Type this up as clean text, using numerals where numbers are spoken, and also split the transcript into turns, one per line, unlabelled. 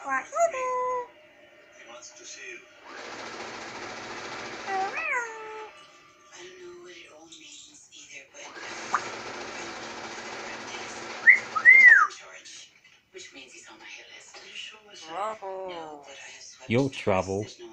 He wants to see you.
I don't know what it all means either, but George, which means he's on my hit list. Are you sure what's No, but I have swept
You'll travel.
There's no